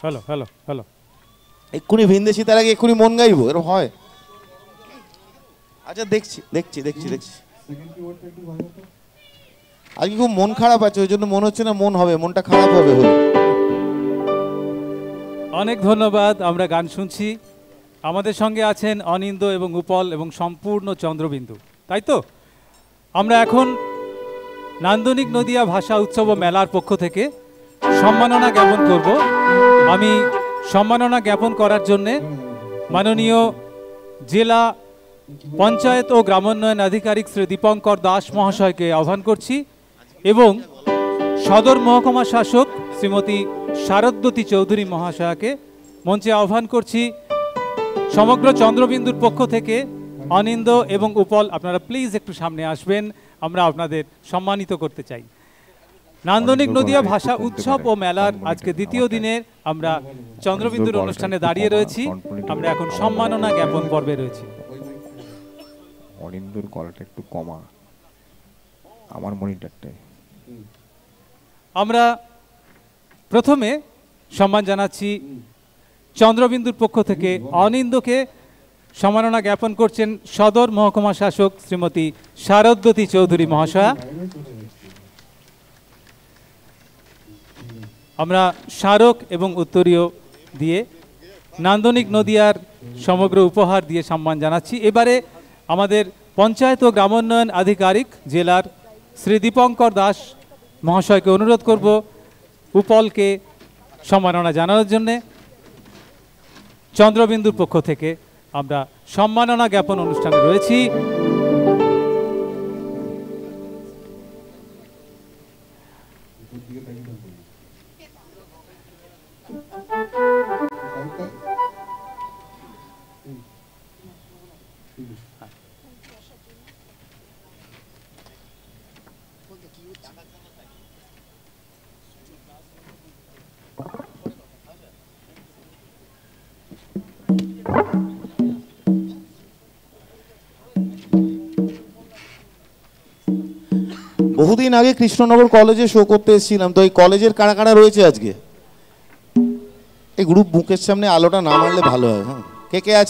Hello hello hello এক্ষুনি ভিনদেশি তার আগে এক্ষুনি মন গাইবো, এরকম হয়? আচ্ছা দেখছি দেখছি দেখছি দেখছি। আজকে খুব মন খারাপ আছে, ওই জন্য মনে হচ্ছে না মন হবে, মনটা খারাপ হবে হলো। অনেক ধন্যবাদ। আমরা গান শুনছি। আমাদের সঙ্গে আছেন অনিন্দ এবং উপল এবং সম্পূর্ণ চন্দ্রবিন্দু, তাই তো? আমরা এখন নান্দনিক নদিয়া ভাষা উৎসব ও মেলার পক্ষ থেকে সম্মাননা জ্ঞাপন করব। আমি সম্মাননা জ্ঞাপন করার জন্যে মাননীয় জেলা পঞ্চায়েত ও গ্রামোন্নয়ন আধিকারিক শ্রী দীপঙ্কর দাস মহাশয়কে আহ্বান করছি এবং সদর মহকুমা শাসক শ্রীমতী শারদ্বতী চৌধুরী মহাশয়াকে মঞ্চে আহ্বান করছি। সমগ্র চন্দ্রবিন্দুর পক্ষ থেকে অনিন্দ এবং উপল, আপনারা প্লিজ একটু সামনে আসবেন, আমরা আপনাদের সম্মানিত করতে চাই। নান্দনিক নদিয়া ভাষা উৎসব ও মেলার আজকে দ্বিতীয় দিনের আমরা চন্দ্রবিন্দুর অনুষ্ঠানে দাঁড়িয়ে রয়েছি। আমরা এখন সম্মাননা জ্ঞাপন পর্বে রয়েছি। অনিন্দুর গলাটা একটু কমা, আমার মনিটরটাই। আমরা প্রথমে সম্মান জানাচ্ছি চন্দ্রবিন্দুর পক্ষ থেকে অনিন্দকে সম্মাননা জ্ঞাপন করছেন সদর মহকুমা শাসক শ্রীমতী শারদ্বতী চৌধুরী মহাশয়া। আমরা স্মারক এবং উত্তরীয় দিয়ে নান্দনিক নদিয়ার সমগ্র উপহার দিয়ে সম্মান জানাচ্ছি। এবারে আমাদের পঞ্চায়েত ও গ্রামোন্নয়ন আধিকারিক জেলার শ্রী দীপঙ্কর দাস মহাশয়কে অনুরোধ করব উপলকে সম্মাননা জানানোর জন্যে। চন্দ্রবিন্দুর পক্ষ থেকে আমরা সম্মাননা জ্ঞাপন অনুষ্ঠানে রয়েছি। বহুদিন আগে কৃষ্ণনগর কলেজে শো করতে এসেছিলাম, তো এই কলেজের কারা কারা রয়েছে আজকে? এই গ্রুপ বুকের সামনে আলোটা না মারলে ভালো হয়। হ্যাঁ, কে কে আছে?